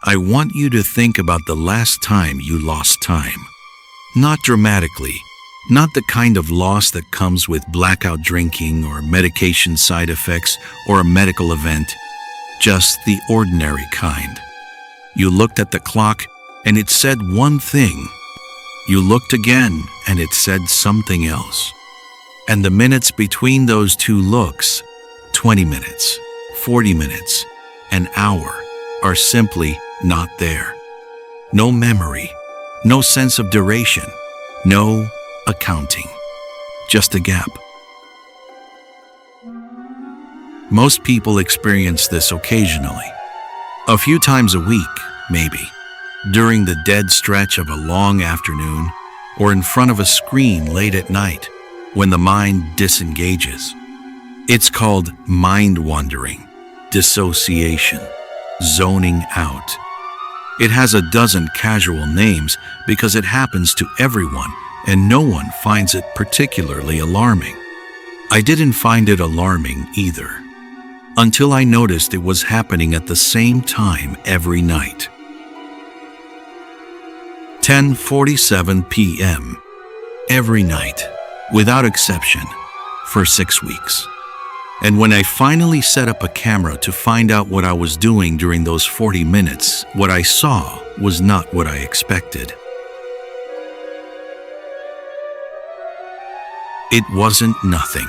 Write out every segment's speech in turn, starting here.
I want you to think about the last time you lost time. Not dramatically, not the kind of loss that comes with blackout drinking or medication side effects or a medical event, just the ordinary kind. You looked at the clock and it said one thing. You looked again and it said something else. And the minutes between those two looks, 20 minutes, 40 minutes, an hour, are simply not there. No memory, no sense of duration, no accounting, just a gap. Most people experience this occasionally. A few times a week, maybe, during the dead stretch of a long afternoon, or in front of a screen late at night, when the mind disengages. It's called mind wandering, dissociation, zoning out. It has a dozen casual names because it happens to everyone and no one finds it particularly alarming. I didn't find it alarming either, until I noticed it was happening at the same time every night. 10:47 p.m. every night, without exception, for 6 weeks. And when I finally set up a camera to find out what I was doing during those 40 minutes, what I saw was not what I expected. It wasn't nothing.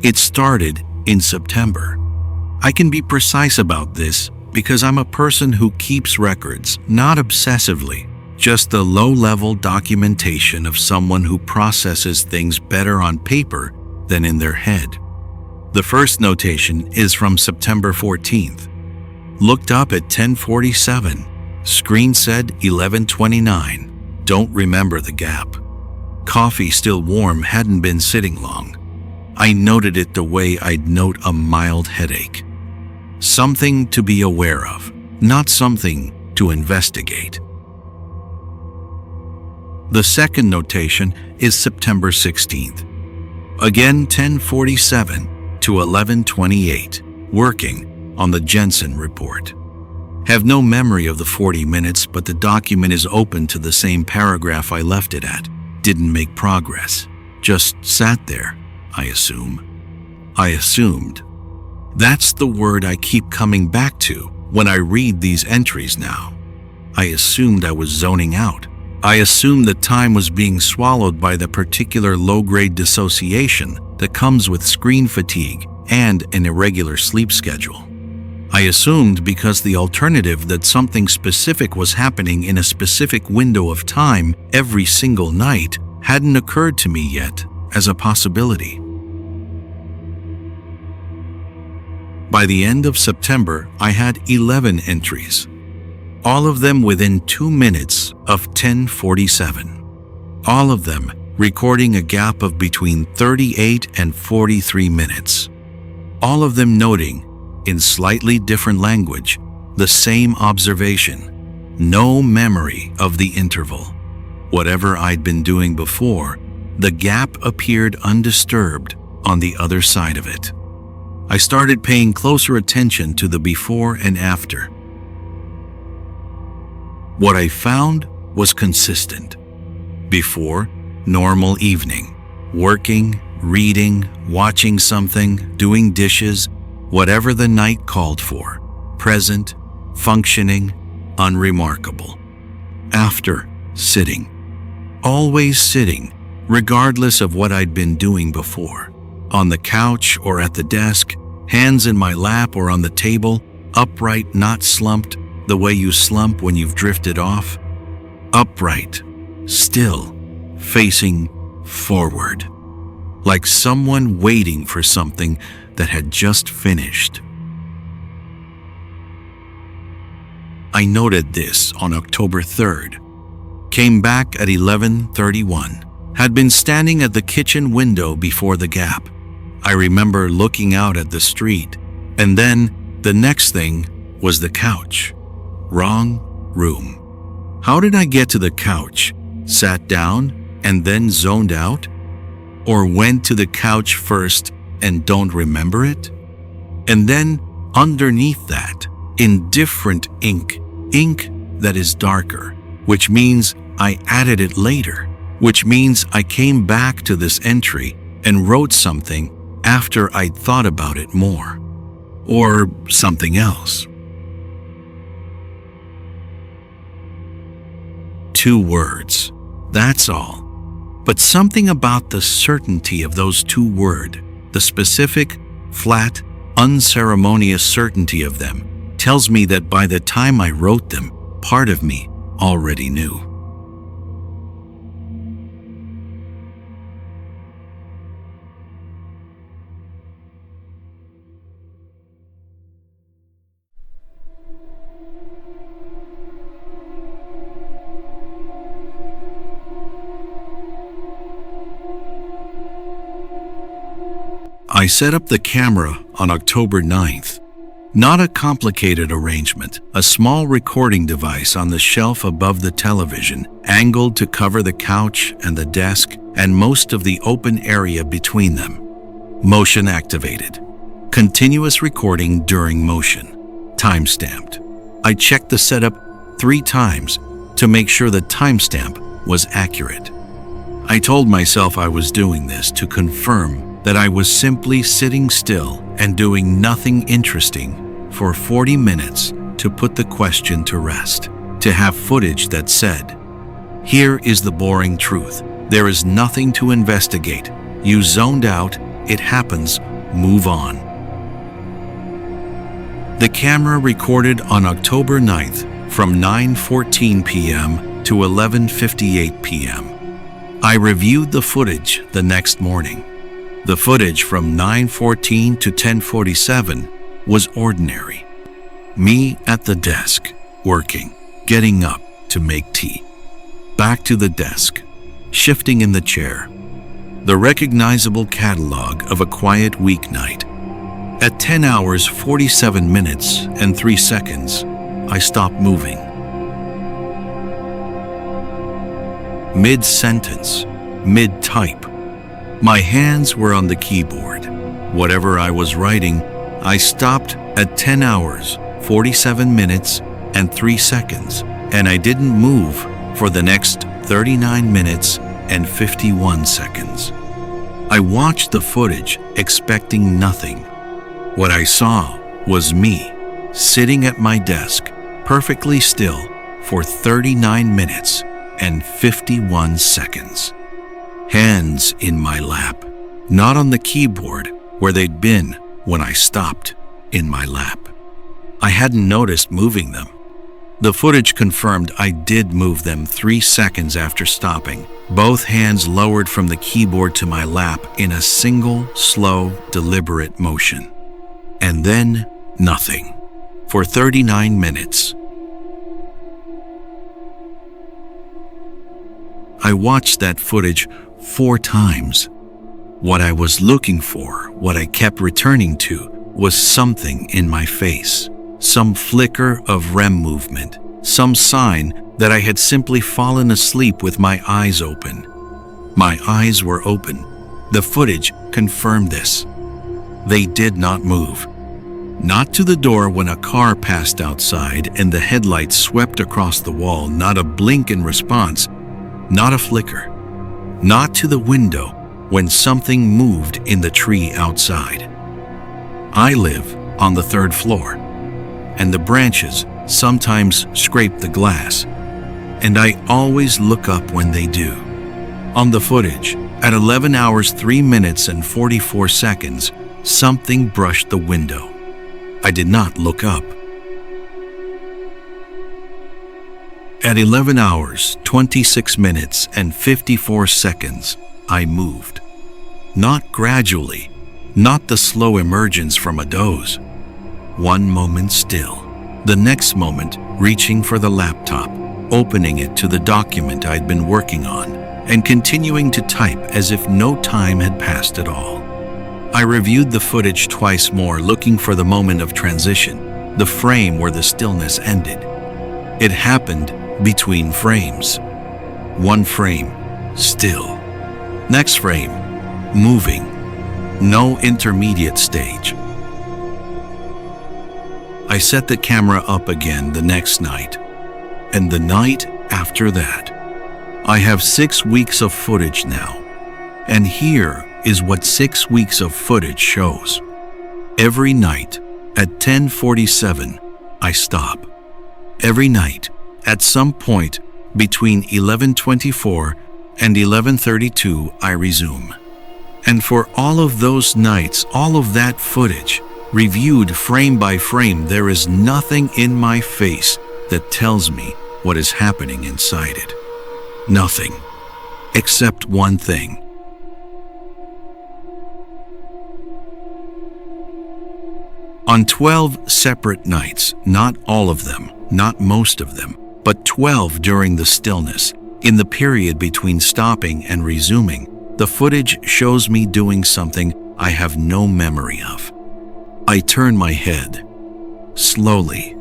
It started in September. I can be precise about this because I'm a person who keeps records, not obsessively, just the low-level documentation of someone who processes things better on paper than in their head. The first notation is from September 14th. Looked up at 10:47. Screen said 11:29. Don't remember the gap. Coffee still warm hadn't been sitting long. I noted it the way I'd note a mild headache. Something to be aware of, not something to investigate. The second notation is September 16th. Again 10:47 to 11:28, working on the Jensen report. Have no memory of the 40 minutes, but the document is open to the same paragraph I left it at. Didn't make progress. Just sat there, I assume. I assumed. That's the word I keep coming back to when I read these entries now. I assumed I was zoning out. I assumed that time was being swallowed by the particular low-grade dissociation that comes with screen fatigue and an irregular sleep schedule. I assumed because the alternative that something specific was happening in a specific window of time every single night hadn't occurred to me yet as a possibility. By the end of September, I had 11 entries, all of them within 2 minutes of 10:47. All of them recording a gap of between 38 and 43 minutes. All of them noting, in slightly different language, the same observation: no memory of the interval. Whatever I'd been doing before, the gap appeared undisturbed on the other side of it. I started paying closer attention to the before and after. What I found was consistent. Before, normal evening, working, reading, watching something, doing dishes, whatever the night called for, present, functioning, unremarkable. After, sitting. Always sitting, regardless of what I'd been doing before. On the couch or at the desk, hands in my lap or on the table, upright, not slumped, the way you slump when you've drifted off. Upright, still, facing forward, like someone waiting for something that had just finished. I noted this on October 3rd, came back at 11:31, had been standing at the kitchen window before the gap. I remember looking out at the street, and then the next thing was the couch. Wrong room. How did I get to the couch? Sat down and then zoned out? Or went to the couch first and don't remember it? And then underneath that, in different ink that is darker, which means I added it later, which means I came back to this entry and wrote something after I'd thought about it more, or something else. 2 words, that's all. But something about the certainty of those 2 words, the specific, flat, unceremonious certainty of them, tells me that by the time I wrote them, part of me already knew. I set up the camera on October 9th. Not a complicated arrangement, a small recording device on the shelf above the television, angled to cover the couch and the desk and most of the open area between them. Motion activated. Continuous recording during motion. Time-stamped. I checked the setup 3 times to make sure the timestamp was accurate. I told myself I was doing this to confirm that I was simply sitting still and doing nothing interesting for 40 minutes to put the question to rest, to have footage that said, "Here is the boring truth. There is nothing to investigate. You zoned out. It happens. Move on." The camera recorded on October 9th from 9:14 p.m. to 11:58 p.m. I reviewed the footage the next morning. The footage from 9:14 to 10:47 was ordinary. Me at the desk, working, getting up to make tea. Back to the desk, shifting in the chair. The recognizable catalog of a quiet weeknight. At 10 hours, 47 minutes and 3 seconds, I stopped moving. Mid-sentence, mid-type. My hands were on the keyboard. Whatever I was writing, I stopped at 10 hours, 47 minutes, and 3 seconds, and I didn't move for the next 39 minutes and 51 seconds. I watched the footage, expecting nothing. What I saw was me, sitting at my desk, perfectly still, for 39 minutes and 51 seconds. Hands in my lap, not on the keyboard where they'd been when I stopped, in my lap. I hadn't noticed moving them. The footage confirmed I did move them 3 seconds after stopping, both hands lowered from the keyboard to my lap in a single, slow, deliberate motion. And then, nothing. For 39 minutes. I watched that footage 4 times. What I was looking for, what I kept returning to, was something in my face. Some flicker of REM movement. Some sign that I had simply fallen asleep with my eyes open. My eyes were open. The footage confirmed this. They did not move. Not to the door when a car passed outside and the headlights swept across the wall, not a blink in response, not a flicker. Not to the window when something moved in the tree outside. I live on the 3rd floor, and the branches sometimes scrape the glass, and I always look up when they do. On the footage, at 11 hours 3 minutes and 44 seconds, something brushed the window. I did not look up. At 11 hours, 26 minutes and 54 seconds, I moved. Not gradually, not the slow emergence from a doze. One moment still, the next moment reaching for the laptop, opening it to the document I'd been working on, and continuing to type as if no time had passed at all. I reviewed the footage twice more, looking for the moment of transition, the frame where the stillness ended. It happened between frames. One frame, still. Next frame, moving. No intermediate stage. I set the camera up again the next night, and the night after that. I have 6 weeks of footage now, and here is what 6 weeks of footage shows. Every night at 10:47, I stop. Every night at some point between 11:24 and 11:32, I resume. And for all of those nights, all of that footage, reviewed frame by frame, there is nothing in my face that tells me what is happening inside it. Nothing, except one thing. On 12 separate nights, not all of them, not most of them, but 12 during the stillness, in the period between stopping and resuming, the footage shows me doing something I have no memory of. I turn my head, slowly,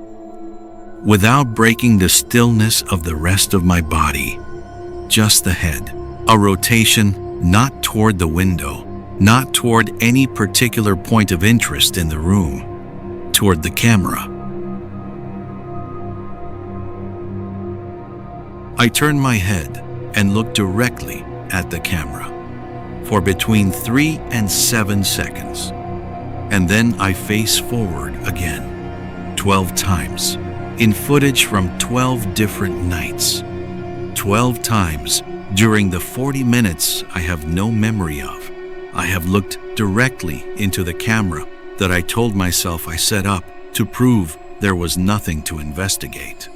without breaking the stillness of the rest of my body. Just the head, a rotation not toward the window, not toward any particular point of interest in the room, toward the camera. I turn my head and look directly at the camera for between 3 and 7 seconds, and then I face forward again, 12 times, in footage from 12 different nights. 12 times during the 40 minutes I have no memory of. I have looked directly into the camera that I told myself I set up to prove there was nothing to investigate.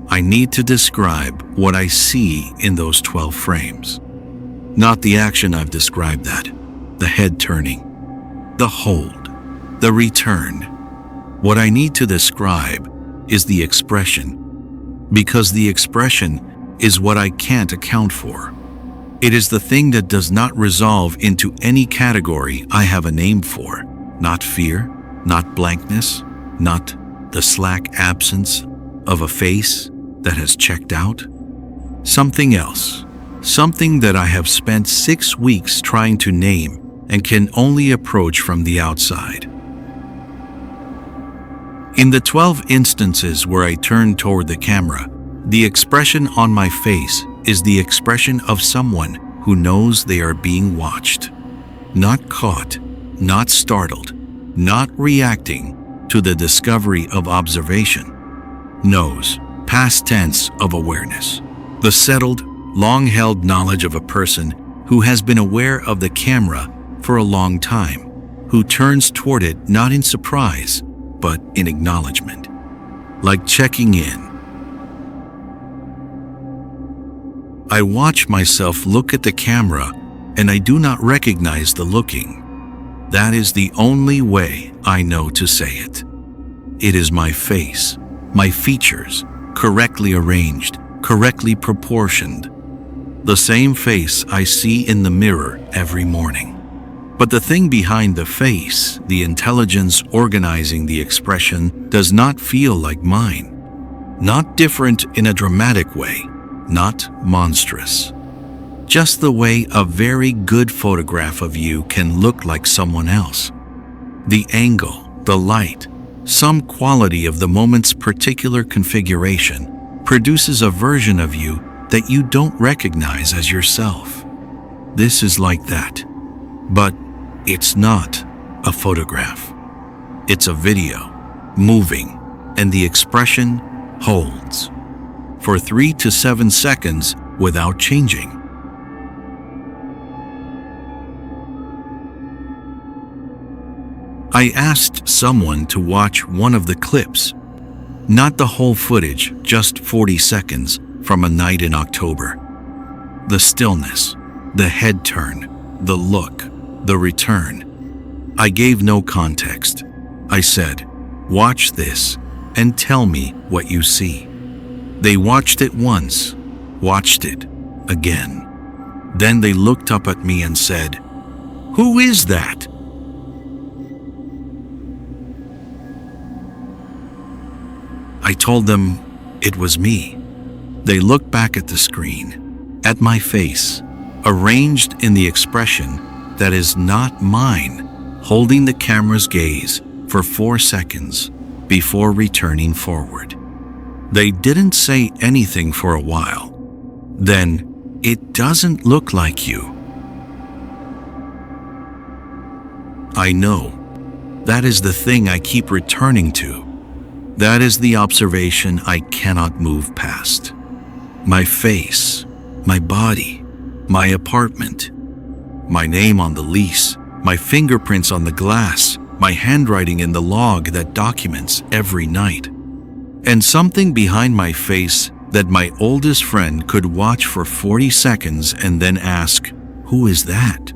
I need to describe what I see in those 12 frames. Not the action I've described that, the head turning, the hold, the return. What I need to describe is the expression, because the expression is what I can't account for. It is the thing that does not resolve into any category I have a name for. Not fear, not blankness, not the slack absence of a face that has checked out. Something else, something that I have spent 6 weeks trying to name and can only approach from the outside. In the 12 instances where I turn toward the camera, the expression on my face is the expression of someone who knows they are being watched. Not caught, not startled, not reacting to the discovery of observation. Knows, past tense of awareness. The settled, long-held knowledge of a person who has been aware of the camera for a long time, who turns toward it not in surprise, but in acknowledgement, like checking in. I watch myself look at the camera and I do not recognize the looking. That is the only way I know to say it. It is my face, my features, correctly arranged, correctly proportioned. The same face I see in the mirror every morning. But the thing behind the face, the intelligence organizing the expression, does not feel like mine. Not different in a dramatic way, not monstrous. Just the way a very good photograph of you can look like someone else. The angle, the light, some quality of the moment's particular configuration produces a version of you that you don't recognize as yourself. This is like that. But it's not a photograph. It's a video, moving, and the expression holds for 3 to 7 seconds without changing. I asked someone to watch one of the clips, not the whole footage, just 40 seconds from a night in October. The stillness, the head turn, the look, the return. I gave no context. I said, "Watch this and tell me what you see." They watched it once, watched it again. Then they looked up at me and said, "Who is that?" I told them it was me. They looked back at the screen, at my face, arranged in the expression that is not mine, holding the camera's gaze for 4 seconds before returning forward. They didn't say anything for a while. Then, "It doesn't look like you." I know. That is the thing I keep returning to. That is the observation I cannot move past. My face, my body, my apartment, my name on the lease, my fingerprints on the glass, my handwriting in the log that documents every night. And something behind my face that my oldest friend could watch for 40 seconds and then ask, "Who is that?"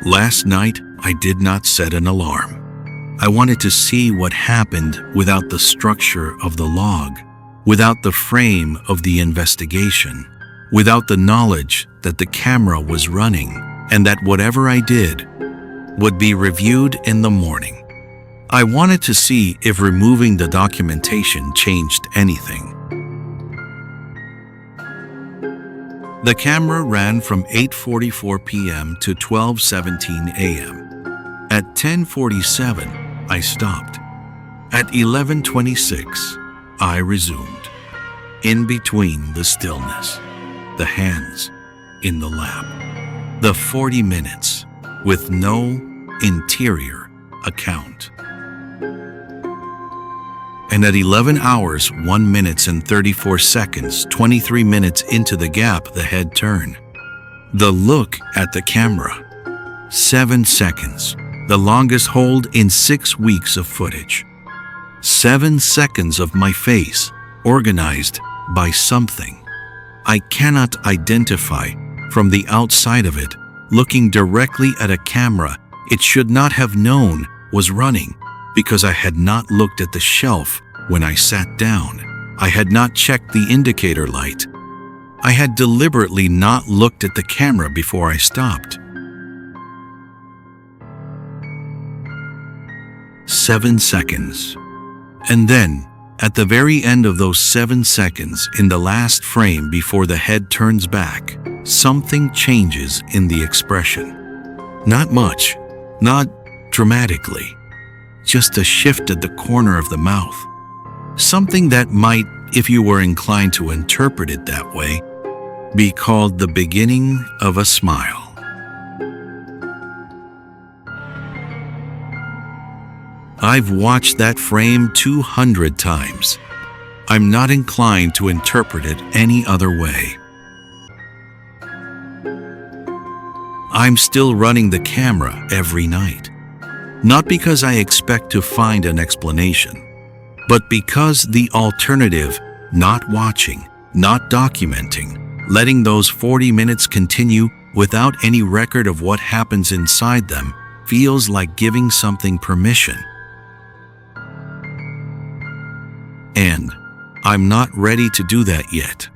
Last night, I did not set an alarm. I wanted to see what happened without the structure of the log, without the frame of the investigation, without the knowledge that the camera was running and that whatever I did would be reviewed in the morning. I wanted to see if removing the documentation changed anything. The camera ran from 8:44 p.m. to 12:17 a.m. At 10:47, I stopped. At 11:26, I resumed. In between the stillness, the hands in the lap, the 40 minutes with no interior account. And at 11 hours, 1 minute and 34 seconds, 23 minutes into the gap, the head turn. The look at the camera. 7 seconds, the longest hold in 6 weeks of footage. 7 seconds of my face, organized by something I cannot identify from the outside of it, looking directly at a camera it should not have known was running, because I had not looked at the shelf when I sat down. I had not checked the indicator light. I had deliberately not looked at the camera before I stopped. 7 seconds. And then, at the very end of those 7 seconds, in the last frame before the head turns back, something changes in the expression. Not much, not dramatically, just a shift at the corner of the mouth. Something that might, if you were inclined to interpret it that way, be called the beginning of a smile. I've watched that frame 200 times. I'm not inclined to interpret it any other way. I'm still running the camera every night. Not because I expect to find an explanation, but because the alternative, not watching, not documenting, letting those 40 minutes continue without any record of what happens inside them, feels like giving something permission. And I'm not ready to do that yet.